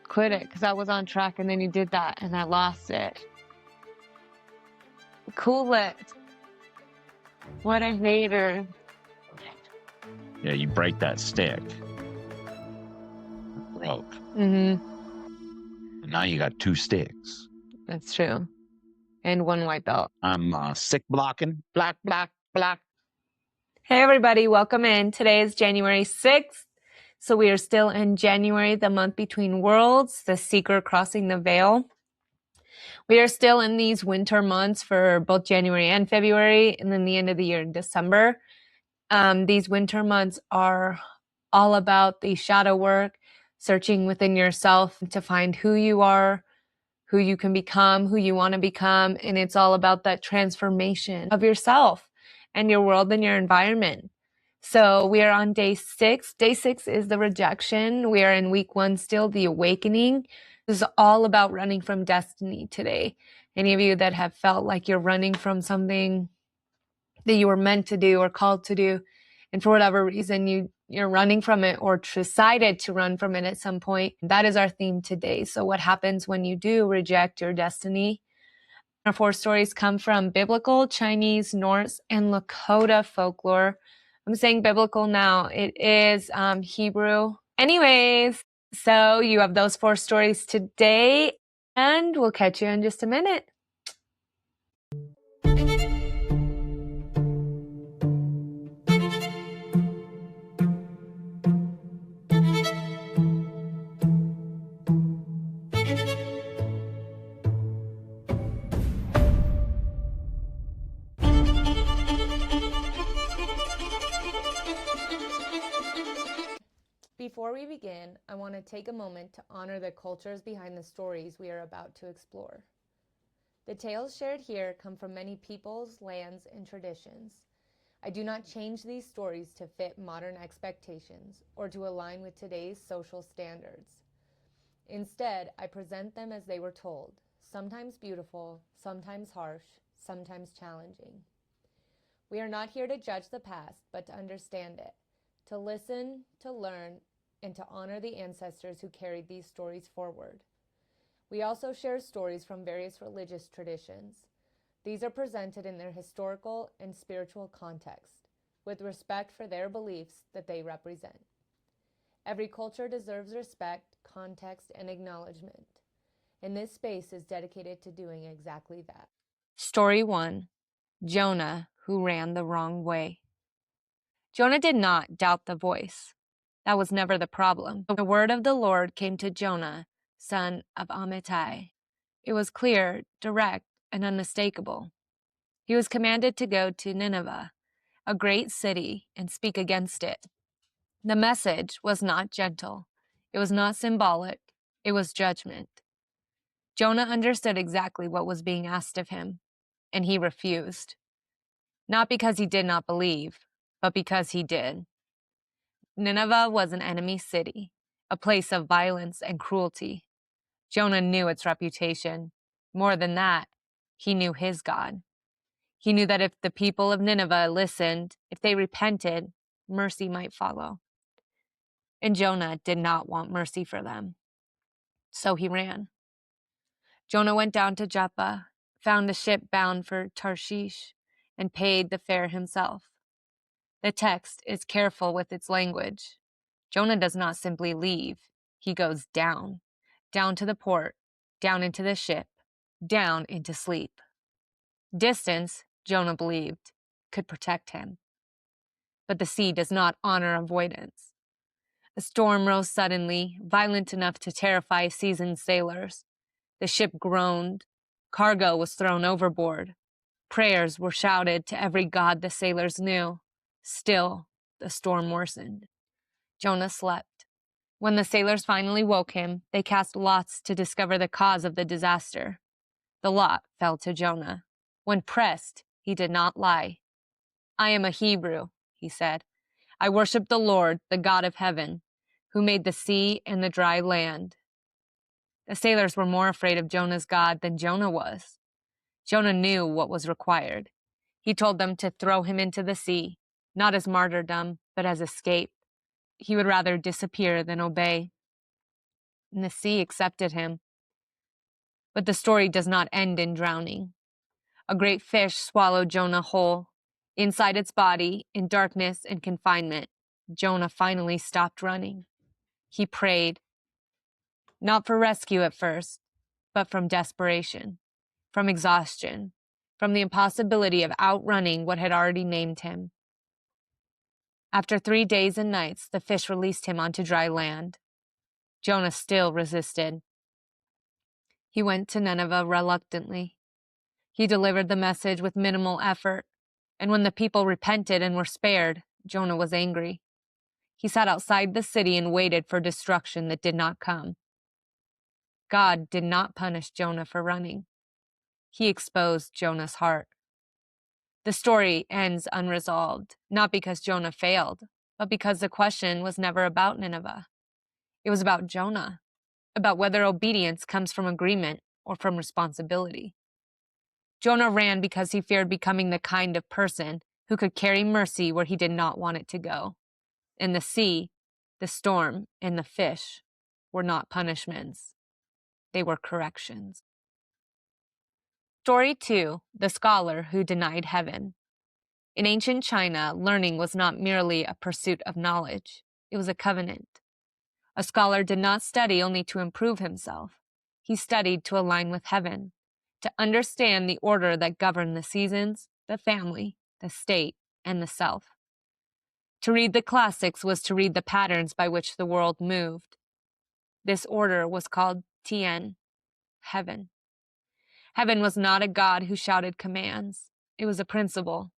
quit it because I was on track, and then you did that and I lost it. Cool it. What a hater. Yeah, you break that stick. Broke. Mm-hmm. And now you got 2 sticks. That's true. And 1 white belt. I'm stick blocking. Block, block, block. Hey everybody, welcome in. Today is January 6th. So we are still in January, the month between worlds, the seeker crossing the veil. We are still in these winter months for both January and February, and then the end of the year in December. These winter months are all about the shadow work, searching within yourself to find who you are, who you can become, who you want to become. And it's all about that transformation of yourself and your world and your environment. So we are on day 6. Day 6 is the rejection. We are in week 1 still, the awakening. This is all about running from destiny today. Any of you that have felt like you're running from something that you were meant to do or called to do, and for whatever reason you're running from it or decided to run from it at some point, that is our theme today. So what happens when you do reject your destiny? Our 4 stories come from biblical, Chinese, Norse, and Lakota folklore. I'm saying biblical now. It is Hebrew. Anyways, so you have those 4 stories today, and we'll catch you in just a minute. Before we begin, I want to take a moment to honor the cultures behind the stories we are about to explore. The tales shared here come from many peoples, lands, and traditions. I do not change these stories to fit modern expectations or to align with today's social standards. Instead, I present them as they were told, sometimes beautiful, sometimes harsh, sometimes challenging. We are not here to judge the past, but to understand it, to listen, to learn, and to honor the ancestors who carried these stories forward. We also share stories from various religious traditions. These are presented in their historical and spiritual context, with respect for their beliefs that they represent. Every culture deserves respect, context, and acknowledgement, and this space is dedicated to doing exactly that. Story 1. Jonah, who ran the wrong way. Jonah did not doubt the voice. That was never the problem. The word of the Lord came to Jonah, son of Amittai. It was clear, direct, and unmistakable. He was commanded to go to Nineveh, a great city, and speak against it. The message was not gentle. It was not symbolic. It was judgment. Jonah understood exactly what was being asked of him, and he refused. Not because he did not believe, but because he did. Nineveh was an enemy city, a place of violence and cruelty. Jonah knew its reputation. More than that, he knew his God. He knew that if the people of Nineveh listened, if they repented, mercy might follow. And Jonah did not want mercy for them. So he ran. Jonah went down to Joppa, found a ship bound for Tarshish, and paid the fare himself. The text is careful with its language. Jonah does not simply leave. He goes down to the port, down into the ship, down into sleep. Distance, Jonah believed, could protect him. But the sea does not honor avoidance. A storm rose suddenly, violent enough to terrify seasoned sailors. The ship groaned. Cargo was thrown overboard. Prayers were shouted to every god the sailors knew. Still, the storm worsened. Jonah slept. When the sailors finally woke him, they cast lots to discover the cause of the disaster. The lot fell to Jonah. When pressed, he did not lie. "I am a Hebrew," he said. "I worship the Lord, the God of heaven, who made the sea and the dry land." The sailors were more afraid of Jonah's God than Jonah was. Jonah knew what was required. He told them to throw him into the sea, not as martyrdom, but as escape. He would rather disappear than obey. and the sea accepted him. But the story does not end in drowning. A great fish swallowed Jonah whole. Inside its body, in darkness and confinement, Jonah finally stopped running. He prayed, not for rescue at first, but from desperation, from exhaustion, from the impossibility of outrunning what had already named him. After 3 days and nights, the fish released him onto dry land. Jonah still resisted. He went to Nineveh reluctantly. He delivered the message with minimal effort, and when the people repented and were spared, Jonah was angry. He sat outside the city and waited for destruction that did not come. God did not punish Jonah for running. He exposed Jonah's heart. The story ends unresolved, not because Jonah failed, but because the question was never about Nineveh. It was about Jonah, about whether obedience comes from agreement or from responsibility. Jonah ran because he feared becoming the kind of person who could carry mercy where he did not want it to go. And the sea, the storm, and the fish were not punishments. They were corrections. Story 2, The Scholar Who Denied Heaven. In ancient China, learning was not merely a pursuit of knowledge. It was a covenant. A scholar did not study only to improve himself. He studied to align with heaven, to understand the order that governed the seasons, the family, the state, and the self. To read the classics was to read the patterns by which the world moved. This order was called Tien, heaven. Heaven was not a god who shouted commands. It was a principle,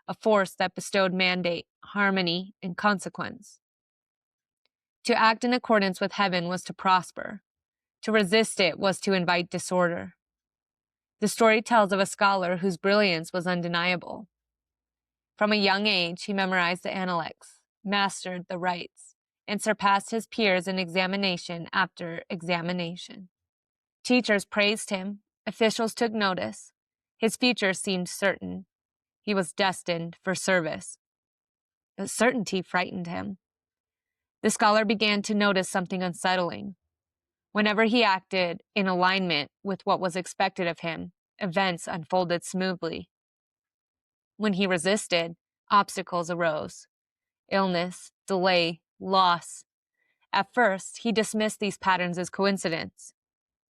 a force that bestowed mandate, harmony, and consequence. To act in accordance with heaven was to prosper. To resist it was to invite disorder. The story tells of a scholar whose brilliance was undeniable. From a young age, he memorized the Analects, mastered the rites, and surpassed his peers in examination after examination. Teachers praised him. Officials took notice. His future seemed certain. He was destined for service. But certainty frightened him. The scholar began to notice something unsettling. Whenever he acted in alignment with what was expected of him, events unfolded smoothly. When he resisted, obstacles arose. Illness, delay, loss. At first, he dismissed these patterns as coincidence.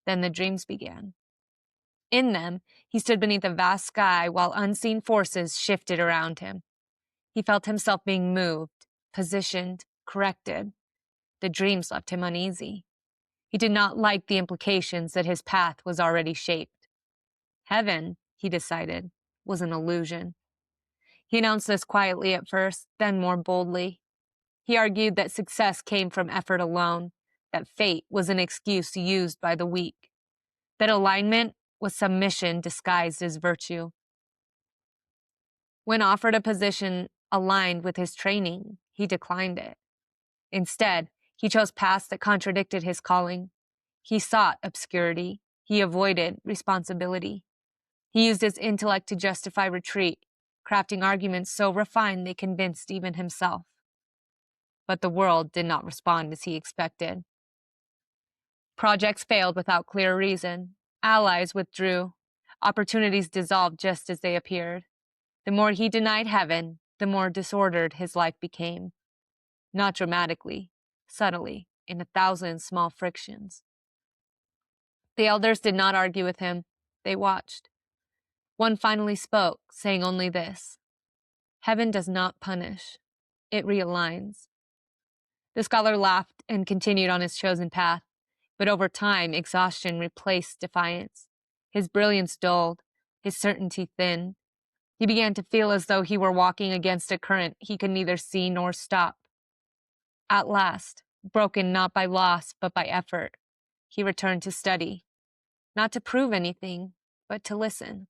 Then the dreams began. In them, he stood beneath a vast sky while unseen forces shifted around him. He felt himself being moved, positioned, corrected. The dreams left him uneasy. He did not like the implications that his path was already shaped. Heaven, he decided, was an illusion. He announced this quietly at first, then more boldly. He argued that success came from effort alone, that fate was an excuse used by the weak, that alignment was submission disguised as virtue. When offered a position aligned with his training, he declined it. Instead, he chose paths that contradicted his calling. He sought obscurity. He avoided responsibility. He used his intellect to justify retreat, crafting arguments so refined they convinced even himself. But the world did not respond as he expected. Projects failed without clear reason. Allies withdrew. Opportunities dissolved just as they appeared. The more he denied heaven, the more disordered his life became. Not dramatically, subtly, in 1,000 small frictions. The elders did not argue with him. They watched. One finally spoke, saying only this: "Heaven does not punish. It realigns." The scholar laughed and continued on his chosen path, but over time, exhaustion replaced defiance. His brilliance dulled, his certainty thinned. He began to feel as though he were walking against a current he could neither see nor stop. At last, broken not by loss but by effort, he returned to study, not to prove anything, but to listen.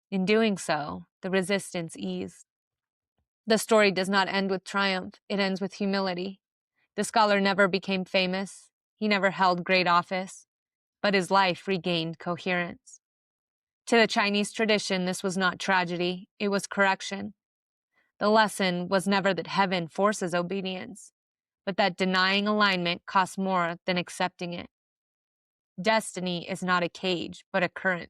In doing so, the resistance eased. The story does not end with triumph, it ends with humility. The scholar never became famous, he never held great office, but his life regained coherence. To the Chinese tradition, this was not tragedy, it was correction. The lesson was never that heaven forces obedience, but that denying alignment costs more than accepting it. Destiny is not a cage, but a current.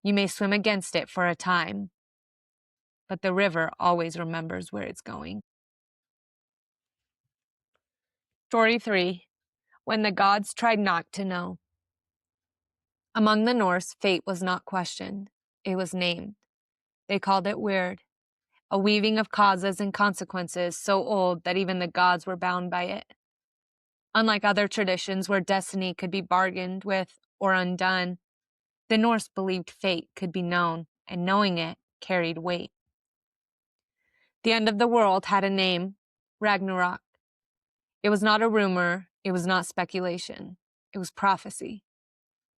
You may swim against it for a time, but the river always remembers where it's going. Story 3. When the gods tried not to know. Among the Norse, fate was not questioned. It was named. They called it weird, a weaving of causes and consequences so old that even the gods were bound by it. Unlike other traditions where destiny could be bargained with or undone, the Norse believed fate could be known, and knowing it carried weight. The end of the world had a name, Ragnarök. It was not a rumor, it was not speculation, it was prophecy.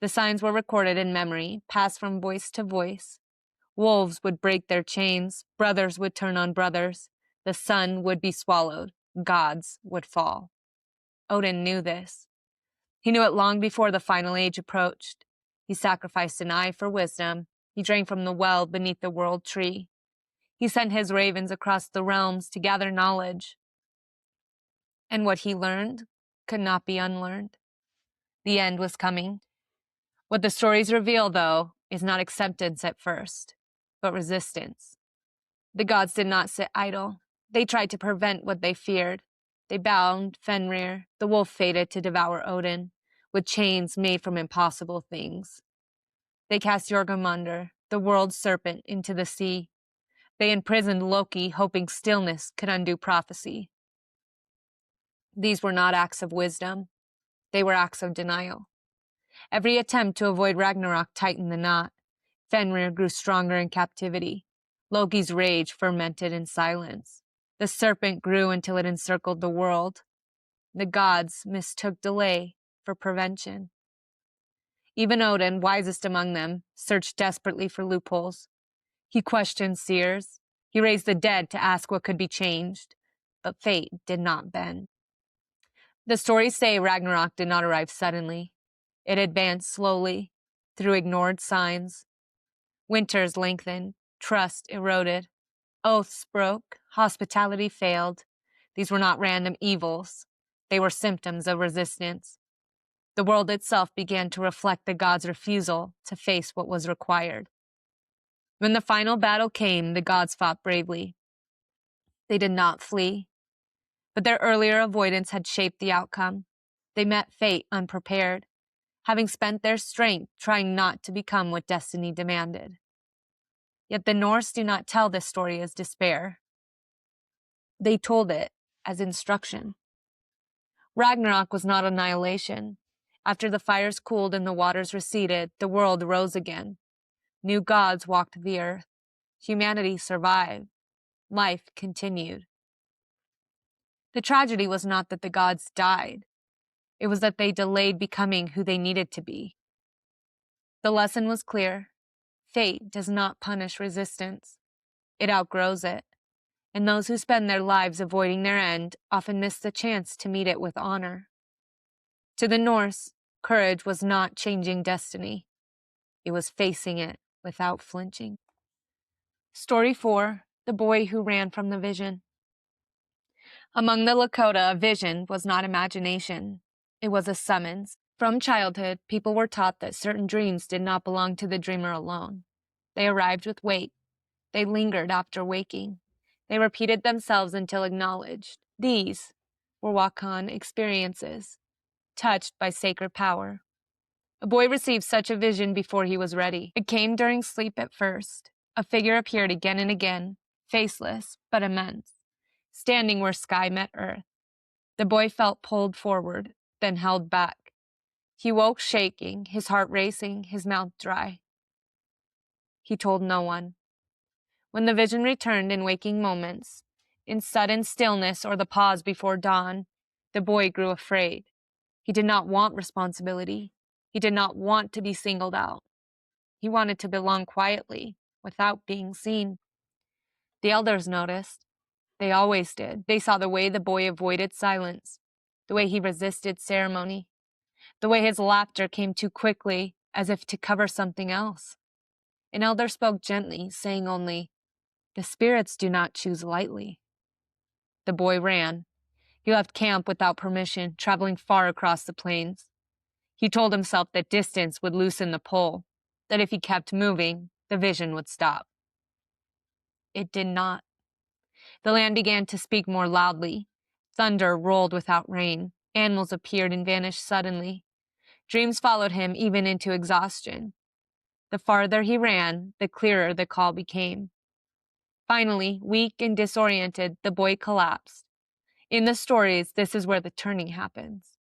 The signs were recorded in memory, passed from voice to voice. Wolves would break their chains, brothers would turn on brothers, the sun would be swallowed, gods would fall. Odin knew this. He knew it long before the final age approached. He sacrificed an eye for wisdom. He drank from the well beneath the world tree. He sent his ravens across the realms to gather knowledge. And what he learned could not be unlearned. The end was coming. What the stories reveal, though, is not acceptance at first, but resistance. The gods did not sit idle. They tried to prevent what they feared. They bound Fenrir, the wolf fated to devour Odin, with chains made from impossible things. They cast Jormungandr, the world serpent, into the sea. They imprisoned Loki, hoping stillness could undo prophecy. These were not acts of wisdom. They were acts of denial. Every attempt to avoid Ragnarök tightened the knot. Fenrir grew stronger in captivity. Loki's rage fermented in silence. The serpent grew until it encircled the world. The gods mistook delay for prevention. Even Odin, wisest among them, searched desperately for loopholes. He questioned seers. He raised the dead to ask what could be changed. But fate did not bend. The stories say Ragnarök did not arrive suddenly. It advanced slowly, through ignored signs. Winters lengthened, trust eroded, oaths broke, hospitality failed. These were not random evils. They were symptoms of resistance. The world itself began to reflect the gods' refusal to face what was required. When the final battle came, the gods fought bravely. They did not flee, but their earlier avoidance had shaped the outcome. They met fate unprepared, having spent their strength trying not to become what destiny demanded. Yet the Norse do not tell this story as despair. They told it as instruction. Ragnarök was not annihilation. After the fires cooled and the waters receded, the world rose again. New gods walked the earth. Humanity survived. Life continued. The tragedy was not that the gods died. It was that they delayed becoming who they needed to be. The lesson was clear. Fate does not punish resistance. It outgrows it. And those who spend their lives avoiding their end often miss the chance to meet it with honor. To the Norse, courage was not changing destiny. It was facing it without flinching. Story 4. The boy who ran from the vision. Among the Lakota, a vision was not imagination. It was a summons. From childhood, people were taught that certain dreams did not belong to the dreamer alone. They arrived with weight. They lingered after waking. They repeated themselves until acknowledged. These were Wakan experiences, touched by sacred power. A boy received such a vision before he was ready. It came during sleep at first. A figure appeared again and again, faceless but immense, standing where sky met earth. The boy felt pulled forward, then held back. He woke shaking, his heart racing, his mouth dry. He told no one. When the vision returned in waking moments, in sudden stillness or the pause before dawn, the boy grew afraid. He did not want responsibility. He did not want to be singled out. He wanted to belong quietly, without being seen. The elders noticed. They always did. They saw the way the boy avoided silence, the way he resisted ceremony, the way his laughter came too quickly, as if to cover something else. An elder spoke gently, saying only, "The spirits do not choose lightly." The boy ran. He left camp without permission, traveling far across the plains. He told himself that distance would loosen the pull, that if he kept moving, the vision would stop. It did not. The land began to speak more loudly. Thunder rolled without rain. Animals appeared and vanished suddenly. Dreams followed him even into exhaustion. The farther he ran, the clearer the call became. Finally, weak and disoriented, the boy collapsed. In the stories, this is where the turning happens.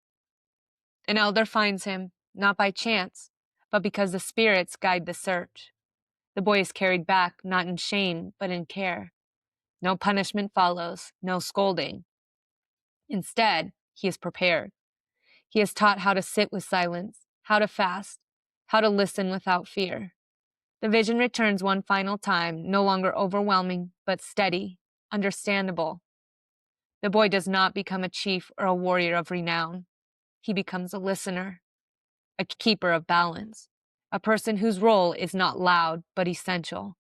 An elder finds him, not by chance, but because the spirits guide the search. The boy is carried back, not in shame, but in care. No punishment follows, no scolding. Instead, he is prepared. He is taught how to sit with silence, how to fast, how to listen without fear. The vision returns one final time, no longer overwhelming, but steady, understandable. The boy does not become a chief or a warrior of renown. He becomes a listener, a keeper of balance, a person whose role is not loud but essential,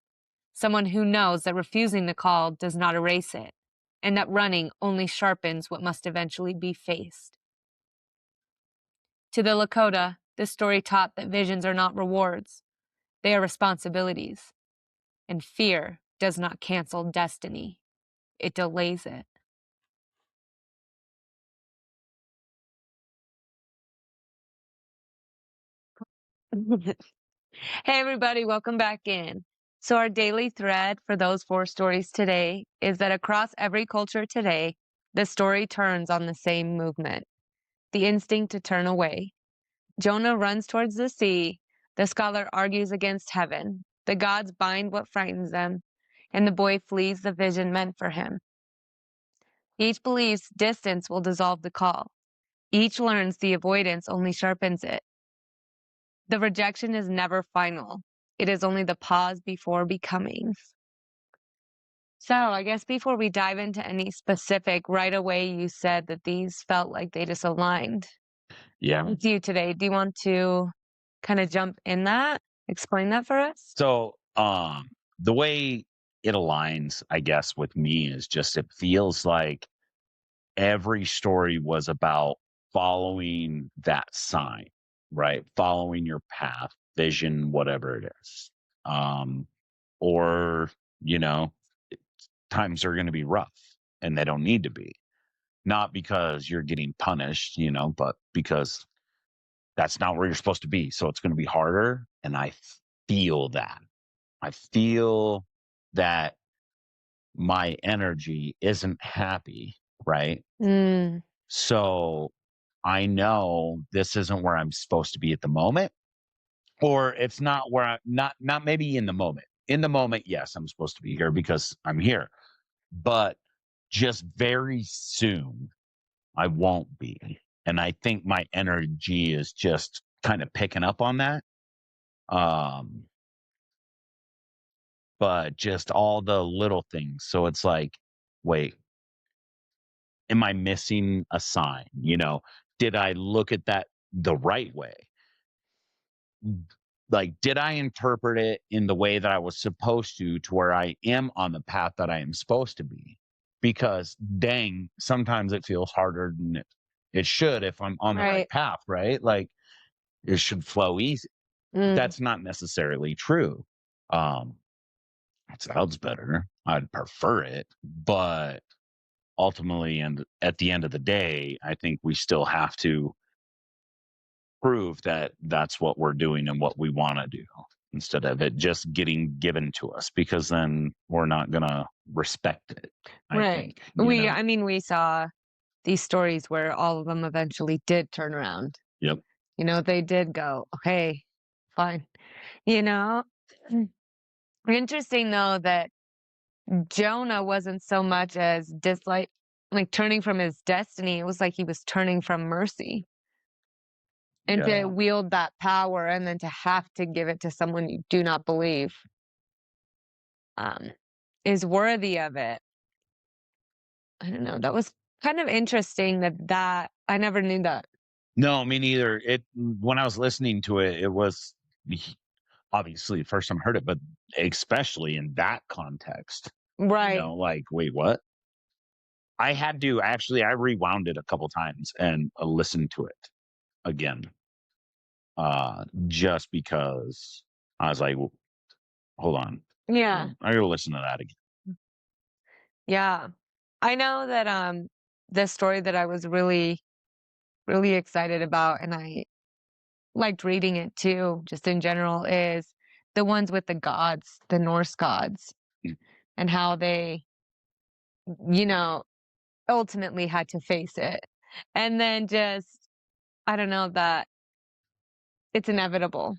someone who knows that refusing the call does not erase it, and that running only sharpens what must eventually be faced. To the Lakota, this story taught that visions are not rewards, they are responsibilities. And fear does not cancel destiny, it delays it. Hey, everybody, welcome back in. So, our daily thread for those 4 stories today is that across every culture today, the story turns on the same movement, the instinct to turn away. Jonah runs towards the sea, the scholar argues against heaven, the gods bind what frightens them, and the boy flees the vision meant for him. Each believes distance will dissolve the call. Each learns the avoidance only sharpens it. The rejection is never final. It is only the pause before becoming. So I guess before we dive into any specific, right away you said that these felt like they just aligned Yeah. with you today. Do you want to kind of jump in that? Explain that for us? So, the way it aligns, I guess, with me is just it feels like every story was about following that sign, right? Following your path, vision, whatever it is. Or, you know, times are going to be rough and they don't need to be. Not because you're getting punished, but because that's not where you're supposed to be. So it's going to be harder. And I feel that. I feel that my energy isn't happy, right? Mm, So I know this isn't where I'm supposed to be at the moment, or it's not where not maybe in the moment. In the moment, yes, I'm supposed to be here because I'm here. But just very soon I won't be. And I think my energy is just kind of picking up on that. Um, but just all the little things. So it's like, wait, am I missing a sign? Did I look at that the right way? Like, did I interpret it in the way that I was supposed to where I am on the path that I am supposed to be? Because dang, sometimes it feels harder than it should if I'm on the right right. path, right? Like it should flow easy. Mm, That's not necessarily true. Um, it sounds better. I'd prefer it, but ultimately, and at the end of the day, I think we still have to prove that that's what we're doing and what we want to do instead of it just getting given to us, because then we're not going to respect it. I right. think, you know? I mean, we saw these stories where all of them eventually did turn around. Yep. They did go, okay, fine. You know, interesting though that Jonah wasn't so much as like turning from his destiny. It was like he was turning from mercy. And to Yeah. wield that power and then to have to give it to someone you do not believe um, is worthy of it. I don't know. That was kind of interesting that I never knew that. No, me neither. When I was listening to it, it was obviously the first time I heard it, but especially in that context, Right. like, wait, what? I had to actually, I rewound it a couple times and listened to it again, just because I was like, hold on, Yeah. I gotta listen to that again. Yeah. I know that the story that I was really, really excited about, and I liked reading it too, just in general, is the ones with the gods, the Norse gods, Mm. and how they, you know, ultimately had to face it. And then just, I don't know, that it's inevitable,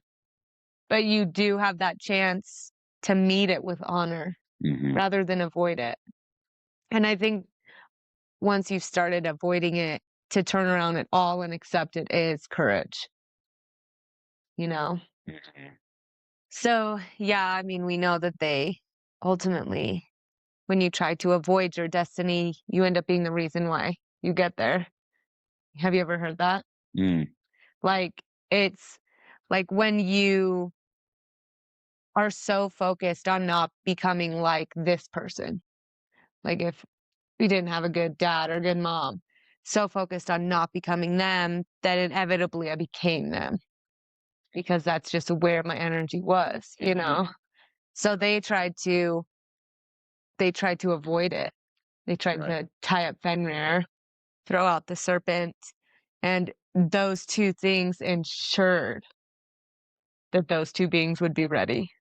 but you do have that chance to meet it with honor Mhm. rather than avoid it. And I think once you've started avoiding it, to turn around at all and accept it is courage, you know? Mhm. So, yeah, I mean, we know that they ultimately, when you try to avoid your destiny, you end up being the reason why you get there. Have you ever heard that? Mm. Like, it's like when you are so focused on not becoming like this person, like if you didn't have a good dad or good mom, so focused on not becoming them that inevitably I became them because that's just where my energy was, you know? So they tried to avoid it. They tried Right. to tie up Fenrir, throw out the serpent, and those two things ensured that those two beings would be ready.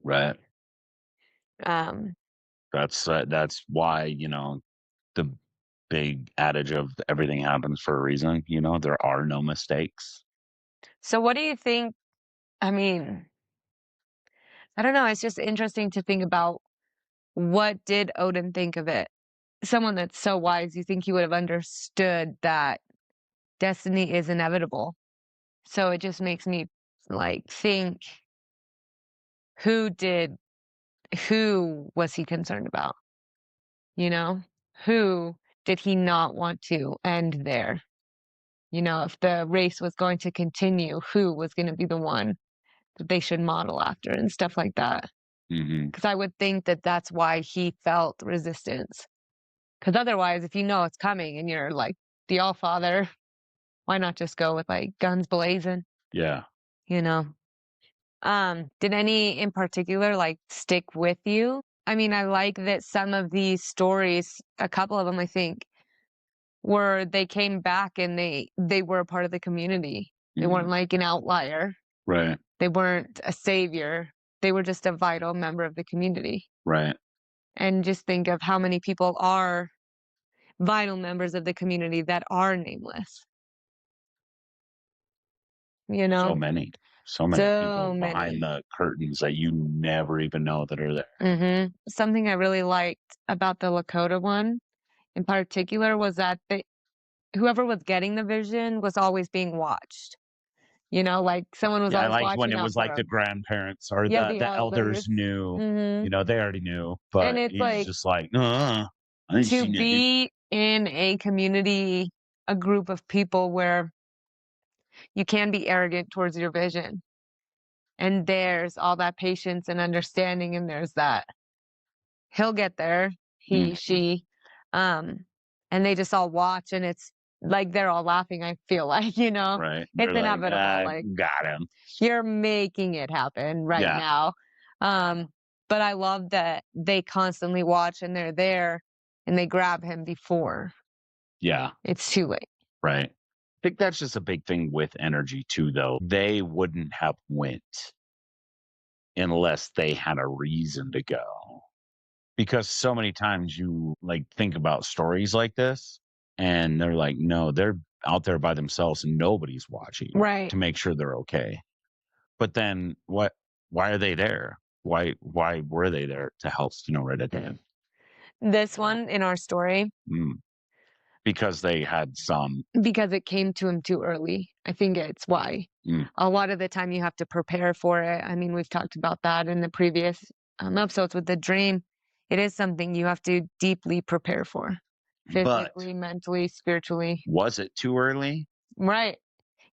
Right. Um, That's why, the big adage of everything happens for a reason, there are no mistakes. so what do you think? I mean, I don't know. It's just interesting to think about what did Odin think of it? Someone that's so wise, you think he would have understood that destiny is inevitable. So it just makes me like think who did who was he concerned about? You know? Who did he not want to end there? You know, if the race was going to continue, who was going to be the one that they should model after and stuff like that? Mhm. Because I would think that that's why he felt resistance. Because otherwise, if you know it's coming and you're like the All Father, why not just go with like guns blazing? Yeah. You know? Did any in particular like stick with you? I mean, I like that some of these stories, a couple of them, I think, were they came back and they were a part of the community. They weren't Mhm. like an outlier. Right. They weren't a savior. They were just a vital member of the community. Right. And just think of how many people are vital members of the community that are nameless. You So know? many. So many people So behind many. the curtains that you never even know that are there. Something I really liked about the Lakota one in particular was that whoever was getting the vision was always being watched. You know, like someone was Yeah, I always liked when watching it out was for like the them. grandparents or Yeah, the the elders elders. knew, hmm they already knew, And but it's he's like just like, I ain't to seen it. be in a community, a group of people where you can be arrogant towards your vision. And there's all that patience and understanding, and there's that he'll get there, he, Mm, she. Um, and they just all watch and it's like they're all laughing, I feel like, right. it's They're like, inevitable. Like got him. you're making it happen right Yeah. now. Um, but I love that they constantly watch and they're there and they grab him before Yeah. it's too late. Right. I think that's just a big thing with energy too, though. They wouldn't have went unless they had a reason to go. Because so many times you like think about stories like this and they're like, no, they're out there by themselves and nobody's watching Right. to make sure they're okay. But then why are they there? Why were they there to help, right at the end? This one in our story, Mm, because they had some because it came to him too early. I think it's why. mm, A lot of the time you have to prepare for it. I mean, we've talked about that in the previous episodes with the dream. It is something you have to deeply prepare for, but physically, mentally, spiritually. was it too early? Right.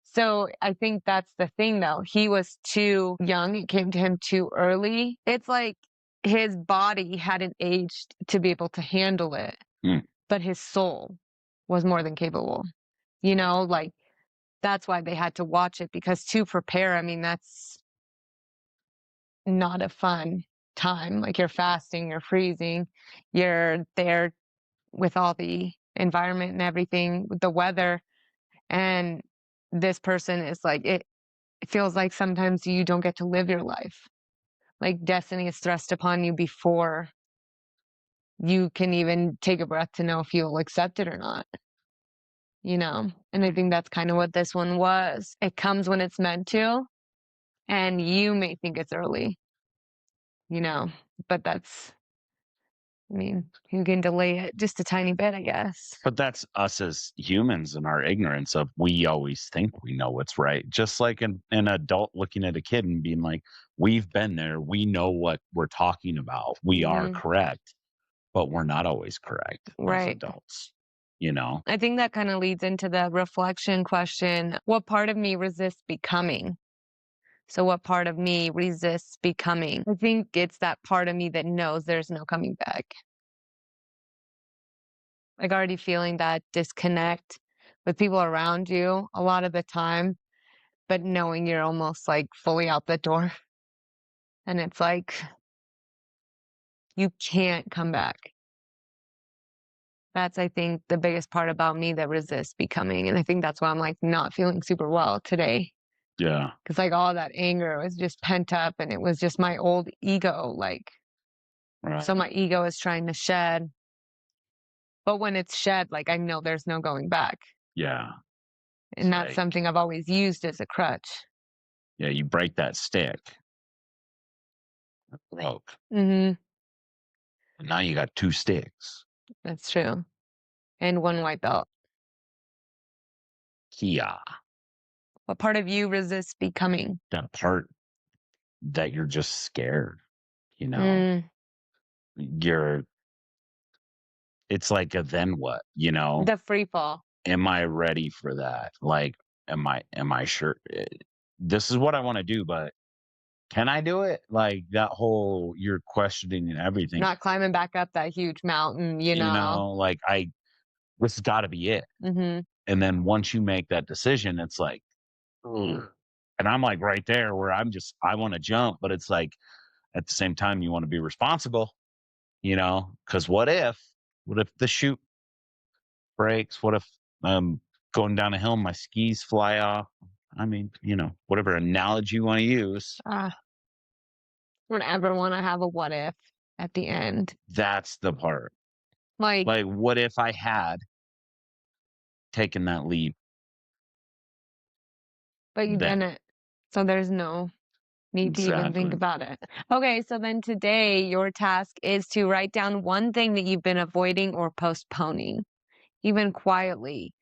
So I think that's the thing, though. He was too young. It came to him too early. It's like his body hadn't aged to be able to handle it. Mm, but his soul was more than capable. You know, like that's why they had to watch it, because to prepare, I mean, that's not a fun time. Like you're fasting, you're freezing, you're there with all the environment and everything, with the weather. And this person is like, it feels like sometimes you don't get to live your life. Like destiny is thrust upon you before you can even take a breath to know if you'll accept it or not, you know? And I think that's kind of what this one was. It comes when it's meant to, and you may think it's early, you know, but that's, I mean, you can delay it just a tiny bit, I guess. But that's us as humans and our ignorance of we always think we know what's right. Just like an adult looking at a kid and being like, we've been there. We know what we're talking about. We are Mhm. correct, but we're not always correct as Right. adults, you know? I think that kind of leads into the reflection question. What part of me resists becoming? So, what part of me resists becoming? I think it's that part of me that knows there's no coming back. Like already feeling that disconnect with people around you a lot of the time, but knowing you're almost like fully out the door. And it's like, you can't come back. That's, I think, the biggest part about me that resists becoming. And I think that's why I'm like not feeling super well today. Yeah. Because like all that anger was just pent up, and it was just my old ego. Like, Right. so my ego is trying to shed. But when it's shed, like I know there's no going back. Yeah. And that's Like, something I've always used as a crutch. yeah, you break that stick. It broke. Hmm. And now you got two sticks. That's true. And one white belt. Kia. What part of you resists becoming? That part that you're just scared, you know? Mm, You're it's like a then what, you know? the free fall. Am I ready for that? Like, am I sure this is what I want to do, but can I do it? Like that whole you're questioning and everything, Not climbing back up that huge mountain, you you know. know, like this has got to be it. Hmm. And then once you make that decision, it's like, ugh. And I'm like right there where I want to jump, but it's like at the same time you want to be responsible, you know, because what if the chute breaks? What if going down a hill, my skis fly off? I mean, you know, whatever analogy you want to use, Whenever want to have a what if at the end. that's the part. Like, Like, what if I had taken that leap but you then? didn't. So there's no need to even think Exactly. about it. Okay, so then today your task is to write down one thing that you've been avoiding or postponing, even quietly.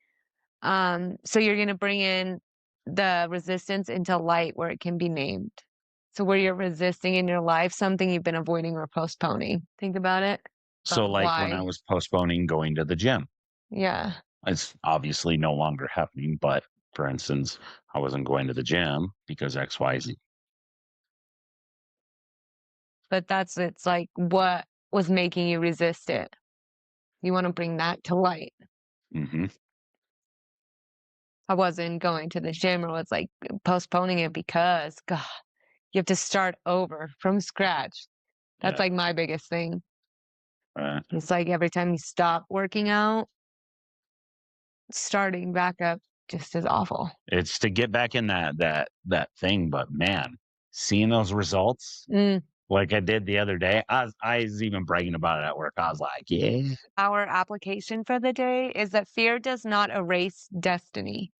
So you're gonna bring in the resistance into light where it can be named. So where you're resisting in your life, something you've been avoiding or postponing. Think about it. So, like when I Why? was postponing going to the gym, Yeah. it's obviously no longer happening. But for instance, I wasn't going to the gym because XYZ. But it's like what was making you resist it. You want to bring that to light. Hmm. I wasn't going to the gym, or was like postponing it because God, you have to start over from scratch. That's Yeah. like my biggest thing. Right. It's like every time you stop working out, starting back up just as awful. It's to get back in that thing, but man, seeing those results Mm. like I did the other day, I was even bragging about it at work. I was like, yeah, Our application for the day is that fear does not erase destiny.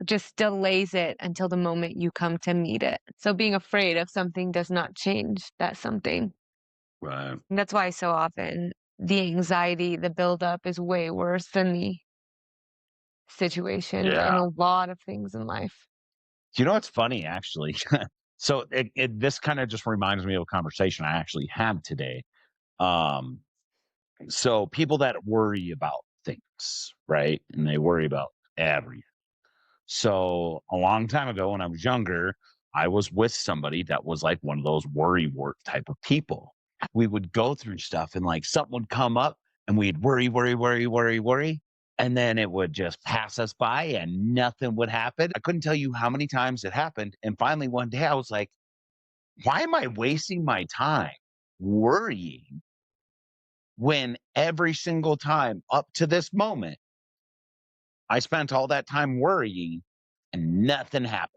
It just delays it until the moment you come to meet it. So being afraid of something does not change that something. right. And that's why so often the anxiety, the buildup is way worse than the situation Yeah. in a lot of things in life. You know what's funny, actually? So this kind of just reminds me of a conversation I actually had today. Um, so people that worry about things, right? And they worry about everything. So a long time ago when I was younger, I was with somebody that was like one of those worry wart type of people. We would go through stuff and like something would come up and we'd worry, and then it would just pass us by and nothing would happen. I couldn't tell you how many times it happened. And finally, one day I was like, why am I wasting my time worrying when every single time up to this moment, I spent all that time worrying and nothing happened?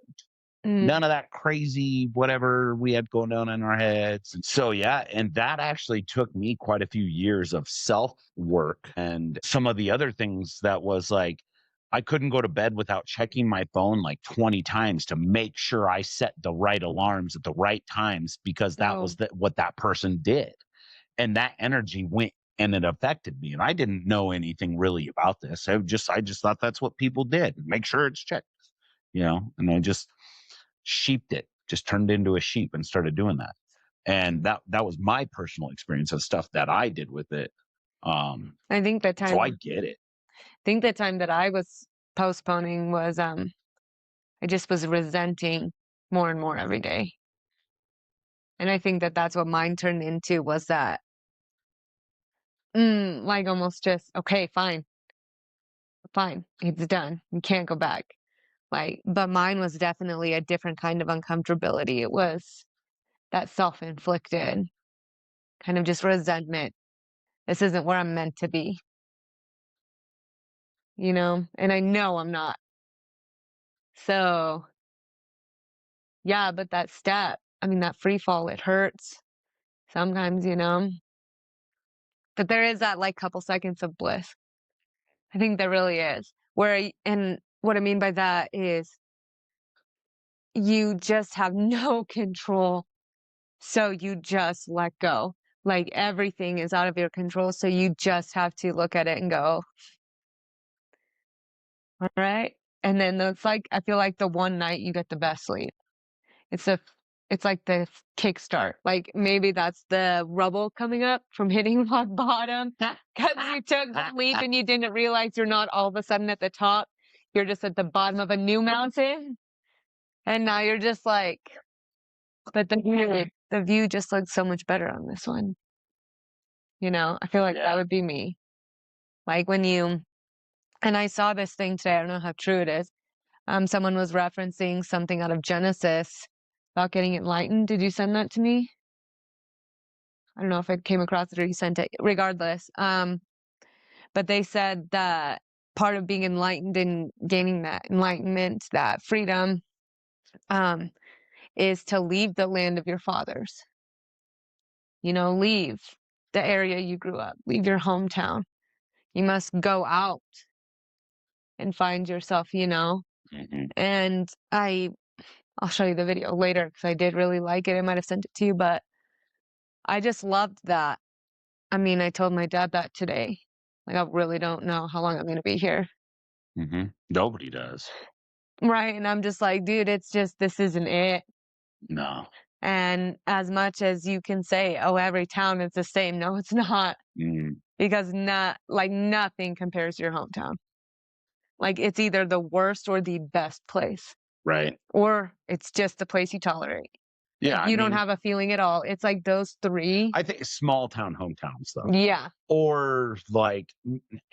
None of that crazy whatever we had going on in our heads. And so, yeah, and that actually took me quite a few years of self work. And some of the other things that was like, I couldn't go to bed without checking my phone like 20 times to make sure I set the right alarms at the right times, because that was what that person did. And that energy went and it affected me. And I didn't know anything really about this. I just thought that's what people did. Make sure it's checked, and I just sheeped it, just turned into a sheep and started doing that. And that was my personal experience of stuff that I did with it. I think the So I time get it. that I was postponing was I just was resenting more and more every day. And I think that that's what mine turned into, was that like almost just, okay, fine, it's done. You can't go back. Like, but mine was definitely a different kind of uncomfortability. It was that self-inflicted kind of just resentment. This isn't where I'm meant to be, and I know I'm not. So, yeah, but that step, I mean, that free fall, it hurts sometimes, but there is that like couple seconds of bliss. I think there really is. And what I mean by that is you just have no control. So you just let go. Like everything is out of your control. So you just have to look at it and go, all right. And then it's like, I feel like the one night you get the best sleep. It's like the kickstart. Like maybe that's the rubble coming up from hitting rock bottom, because you took the leap and you didn't realize you're not all of a sudden at the top. You're just at the bottom of a new mountain. And now you're just like, but the view just looks so much better on this one. I feel like that would be me. Like and I saw this thing today, I don't know how true it is. Someone was referencing something out of Genesis about getting enlightened. Did you send that to me? I don't know if I came across it or you sent it. Regardless, but they said that part of being enlightened and gaining that enlightenment, that freedom, is to leave the land of your fathers. Leave the area you grew up, leave your hometown. You must go out and find yourself, And I'll show you the video later because I did really like it. I might have sent it to you, but I just loved that. I mean, I told my dad that today. Like, I really don't know how long I'm going to be here. Nobody does. Right. And I'm just like, dude, it's just, this isn't it. No. And as much as you can say, oh, every town is the same. No, it's not. Because nothing compares to your hometown. Like, it's either the worst or the best place. Right. Or it's just the place you tolerate. Yeah. You don't have a feeling at all. It's like those three. I think small town hometowns, though. Yeah. Or like,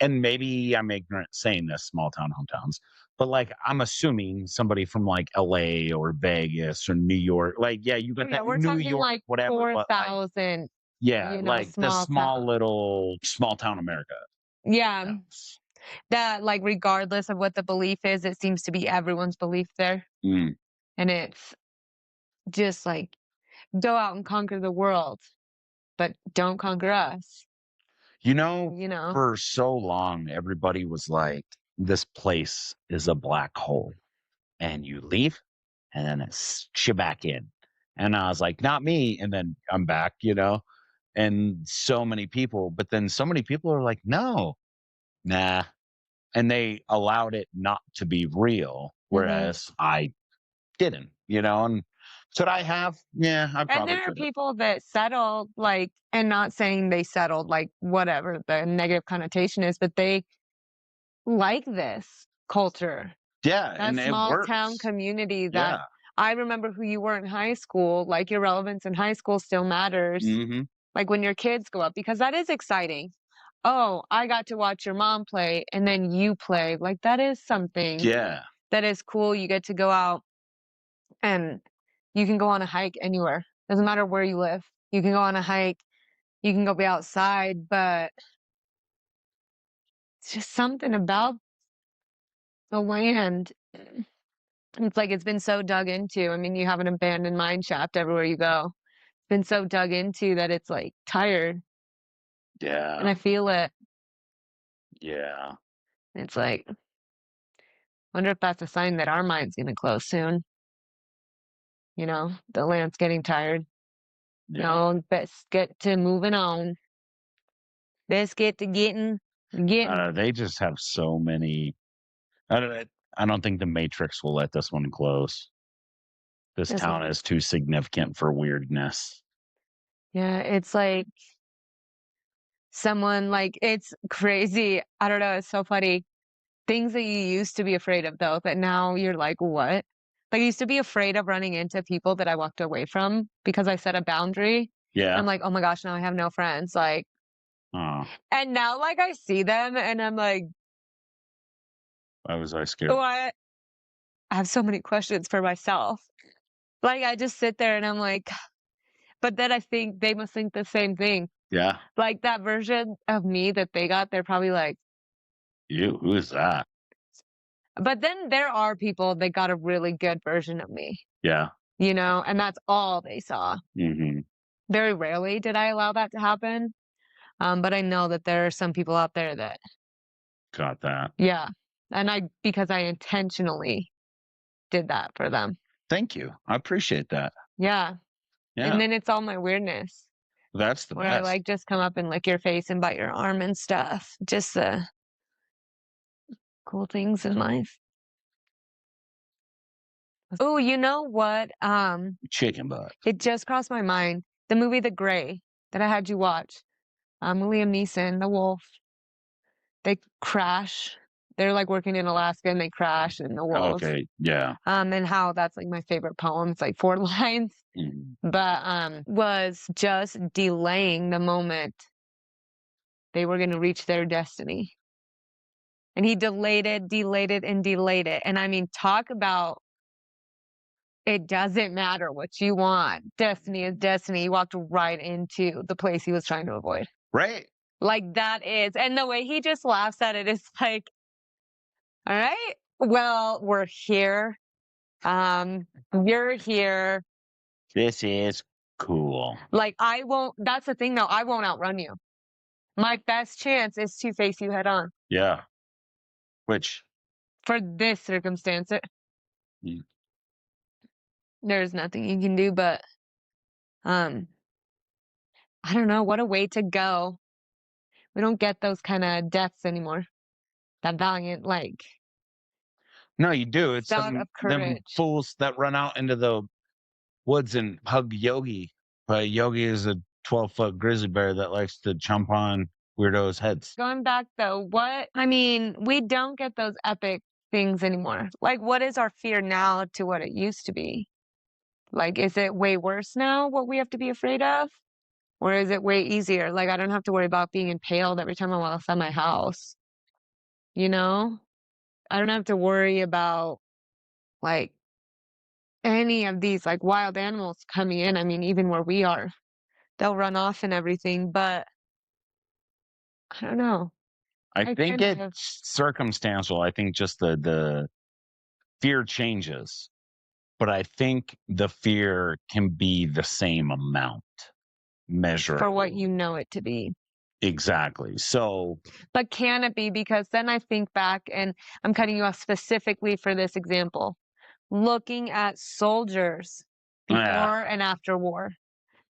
and maybe I'm ignorant saying this, small town hometowns, but like, I'm assuming somebody from like LA or Vegas or New York, like, yeah, you got that We're New talking York, like whatever. 4,000. Yeah, like the small town America. Yeah. Towns. That, like, regardless of what the belief is, it seems to be everyone's belief there. And it's just like, go out and conquer the world, but don't conquer us. For so long, everybody was like, this place is a black hole and you leave and then it's back in. And I was like, not me. And then I'm back, and so many people, but then so many people are like, no, nah. And they allowed it not to be real. Whereas I didn't, and should I have? Yeah, I probably And there are could have. people that settled, like, and not saying they settled, like, whatever the negative connotation is, but they like this culture. Yeah, That and it small works. town community that I remember who you were in high school, like your relevance in high school still matters. Like when your kids go up, because that is exciting. oh, I got to watch your mom play and then you play. Like, that is something Yeah. that is cool. You get to go out and you can go on a hike anywhere. Doesn't matter where you live. You can go on a hike. You can go be outside, but it's just something about the land. It's like it's been so dug into. I mean, you have an abandoned mine shaft everywhere you go. It's been so dug into that it's like tired. Yeah. And I feel it. Yeah. It's like, wonder if that's a sign that our mine's gonna close soon. You know, the land's getting tired. Yeah. No, best get to moving on. Best get to getting. They just have so many. I don't think the Matrix will let this one close. This This town one. is too significant for weirdness. Yeah, it's like someone like it's crazy. I don't know, it's so funny. Things that you used to be afraid of though, that now you're like, what? Like I used to be afraid of running into people that I walked away from because I set a boundary. Yeah. I'm like, oh my gosh, now I have no friends. Like, Oh, and now like I see them and I'm like, why was I scared? what? I have so many questions for myself. Like I just sit there and I'm like, but then I think they must think the same thing. Yeah. Like that version of me that they got, they're probably like, You? Who is that? but then there are people that got a really good version of me, Yeah. you know, and that's all they saw. Mm-hmm. Very rarely did I allow that to happen. But I know that there are some people out there that, Got that. yeah. And because I intentionally did that for them. Thank you. I appreciate that. Yeah. Yeah. And then it's all my weirdness That's the where I best. like just come up and lick your face and bite your arm and stuff. Just the cool things in life. Oh, you know what? Chicken butt. It just crossed my mind. The movie The Gray that I had you watch. Liam Neeson, the wolf. They crash. They're like working in Alaska and they crash in the wolves. Okay. Yeah. And how that's like my favorite poem. It's like 4 lines. Mm-hmm. But was just delaying the moment they were gonna reach their destiny. And he delayed it, and delayed it. And I mean, talk about it doesn't matter what you want. Destiny is destiny. He walked right into the place he was trying to avoid. Right. Like that is, and the way he just laughs at it is like, all right, well, we're here. You're here. This is cool. Like I won't, that's the thing though, I won't outrun you. My best chance is to face you head on. Yeah. Which For this circumstance, Mm. there's nothing you can do, but, I don't know, what a way to go. We don't get those kind of deaths anymore. That valiant, like, No, you do. It's bout them, of courage. fools that run out into the woods and hug Yogi. But Yogi is a 12-foot grizzly bear that likes to chomp on weirdos' heads. Going back though, I mean, we don't get those epic things anymore. Like, what is our fear now to what it used to be? Like, is it way worse now, what we have to be afraid of? Or is it way easier? Like, I don't have to worry about being impaled every time I'm outside my house. You know? I don't have to worry about, like, any of these, like, wild animals coming in. I mean, even where we are, they'll run off and everything, but I don't know. I think kind of- it's circumstantial. I think just the fear changes, but I think the fear can be the same amount measure For what you know it to be. exactly. So, But can it be? Because then I think back, and I'm cutting you off specifically for this example, looking at soldiers before and after war.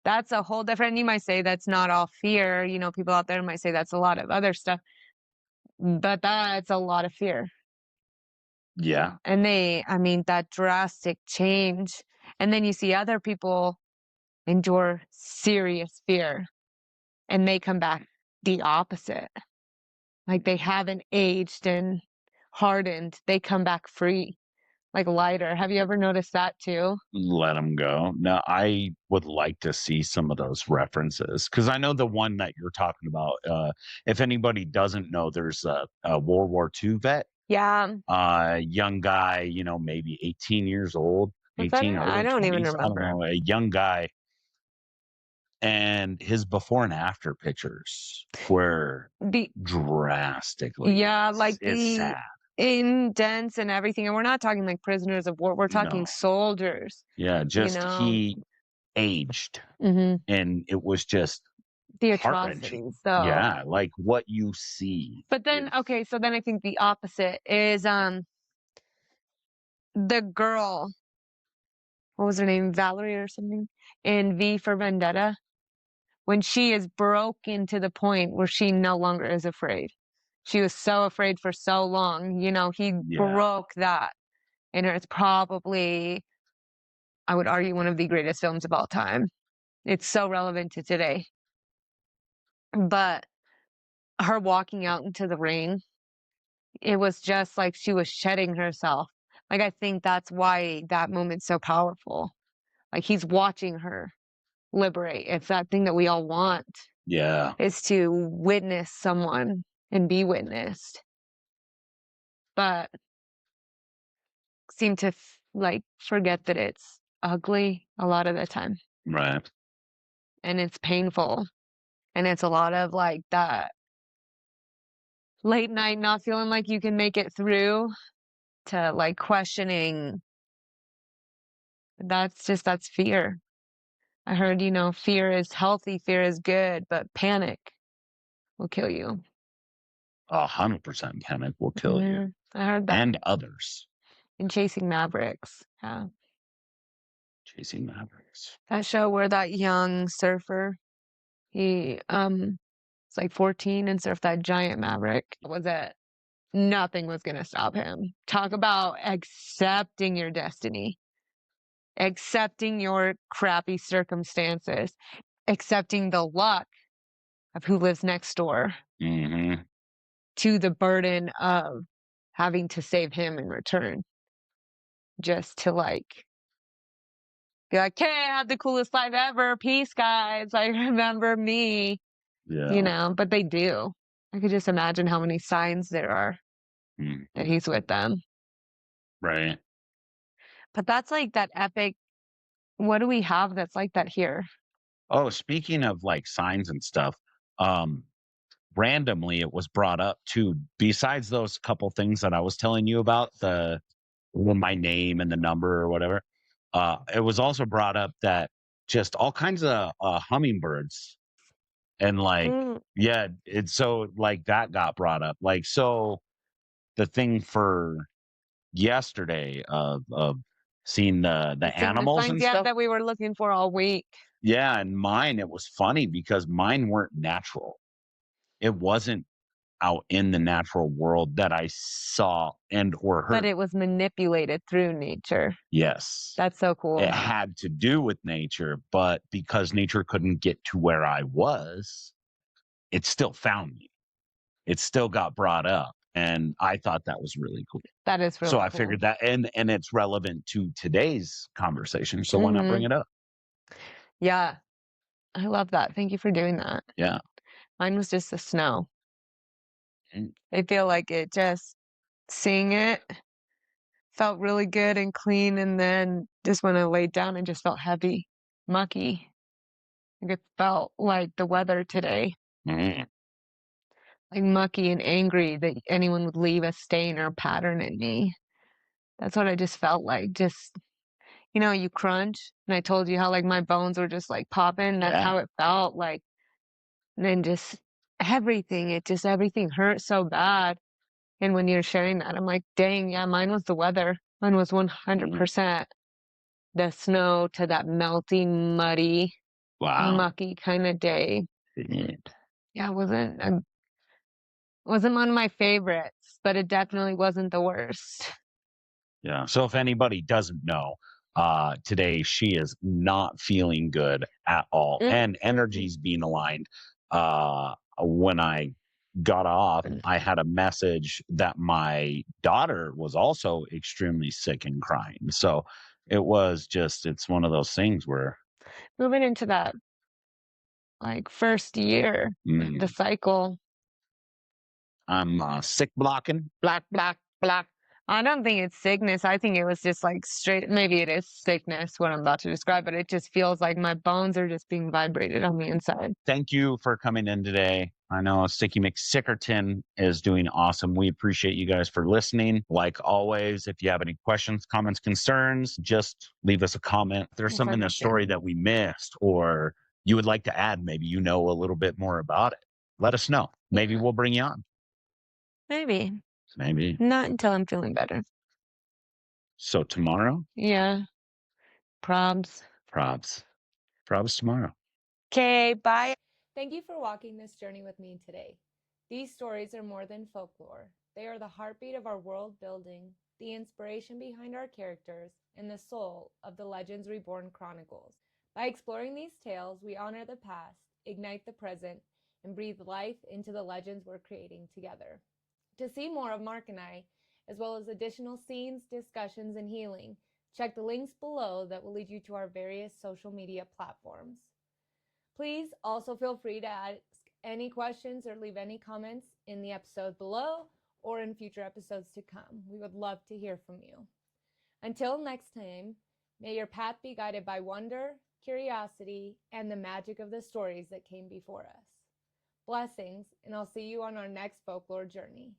That's a whole different, you might say that's not all fear. You know, people out there might say that's a lot of other stuff, but that's a lot of fear. yeah, And I mean, that drastic change. And then you see other people endure serious fear and they come back the opposite. Like they haven't aged and hardened. They come back free. like lighter. Have you ever noticed that too? Let them go. No, I would like to see some of those references because I know the one that you're talking about. If anybody doesn't know, there's a World War II vet, Yeah. young guy, maybe 18 years old, What's that? 18, I early don't even 20s. I don't remember. know, a young guy, and his before and after pictures were The drastically. Yeah, like It's the sad. indents and everything. And we're not talking like prisoners of war. We're talking No, soldiers, yeah, you just know. he aged, Hmm. and it was just The heart-wrenching. atrocities. So, Yeah, like what you see but then is okay, so then I think the opposite is the girl, what was her name? Valerie or something? In V for Vendetta, when she is broken to the point where she no longer is afraid. She was so afraid for so long, he yeah, broke that. And it's probably, I would argue, one of the greatest films of all time. It's so relevant to today. But her walking out into the rain, it was just like she was shedding herself. Like, I think that's why that moment's so powerful. Like, he's watching her liberate. It's that thing that we all want, yeah, is to witness someone and be witnessed. But seem to like forget that it's ugly a lot of the time right. and it's painful. And it's a lot of like that late night not feeling like you can make it through to like questioning. That's fear. I heard, fear is healthy, fear is good, but panic will kill you. 100% panic will kill you I heard that and others. in Chasing Mavericks. Yeah. Chasing Mavericks. That show where that young surfer, he was like 14 and surfed that giant maverick. Was it? Nothing was gonna stop him. Talk about accepting your destiny, accepting your crappy circumstances, accepting the luck of who lives next door Mm-hmm. to the burden of having to save him in return. Just to like be like, hey, I had the coolest life ever. Peace, guys. Like, remember me, Yeah. but they do. I could just imagine how many signs there are that Mm-hmm. he's with them. Right. But that's like that epic. What do we have that's like that here? Oh, speaking of like signs and stuff, um, randomly it was brought up too. Besides those couple things that I was telling you about, my name and the number or whatever, it was also brought up that just all kinds of hummingbirds and like, Mm, yeah, it's so like that got brought up. Like, so the thing for yesterday of seeing the seeing the animals signs, and yeah, stuff. that we were looking for all week. Yeah, and mine, it was funny because mine weren't natural. It wasn't out in the natural world that I saw and or But heard. it was manipulated through nature. Yes. That's so It cool. had to do with nature, but because nature couldn't get to where I was, it still found me. It still got brought up, and I thought that was really cool. That is So really I cool. figured that, and it's relevant to today's conversation, so why not Hmm. bring it up? Yeah, I love that. Thank you for doing that. Yeah. Mine was just the snow. Mm, I feel like it just seeing it felt really good and clean, and then just when I laid down, it just felt heavy, mucky. Like it felt like the weather today, mm, like mucky and angry that anyone would leave a stain or a pattern in me. That's what I just felt like. Just, you crunch, and I told you how like my bones were just like popping. That's yeah. how it felt like. And then just everything hurt so bad. And when you're sharing that, I'm like, dang, yeah, mine was the weather. Mine was Mm, 100% the snow to that melting, muddy, wow. mucky kind of day. Yeah. Yeah, it wasn't one of my favorites, but it definitely wasn't the worst. Yeah. So if anybody doesn't know, today she is not feeling good at all. Mm, And energy's being aligned when I got off, I had a message that my daughter was also extremely sick and crying. So it's one of those things where moving into that like first year, the cycle. I'm sick blocking, black, black, black. I don't think it's sickness. I think it was just like straight, maybe it is sickness, what I'm about to describe, but it just feels like my bones are just being vibrated on the inside. Thank you for coming in today. I know Sticky McSickerton is doing awesome. We appreciate you guys for listening. Like always, if you have any questions, comments, concerns, just leave us a comment. If there's something in the story that we missed or you would like to add, maybe you know a little bit more about it, let us know. Maybe we'll bring you on. Maybe. Maybe. Not until I'm feeling better. So tomorrow? Yeah. Probs. Probs. Probs tomorrow. Okay, bye. Thank you for walking this journey with me today. These stories are more than folklore. They are the heartbeat of our world building, the inspiration behind our characters, and the soul of the Legends Reborn Chronicles. By exploring these tales, we honor the past, ignite the present, and breathe life into the legends we're creating together. To see more of Mark and I, as well as additional scenes, discussions, and healing, check the links below that will lead you to our various social media platforms. Please also feel free to ask any questions or leave any comments in the episode below or in future episodes to come. We would love to hear from you. Until next time, may your path be guided by wonder, curiosity, and the magic of the stories that came before us. Blessings, and I'll see you on our next folklore journey.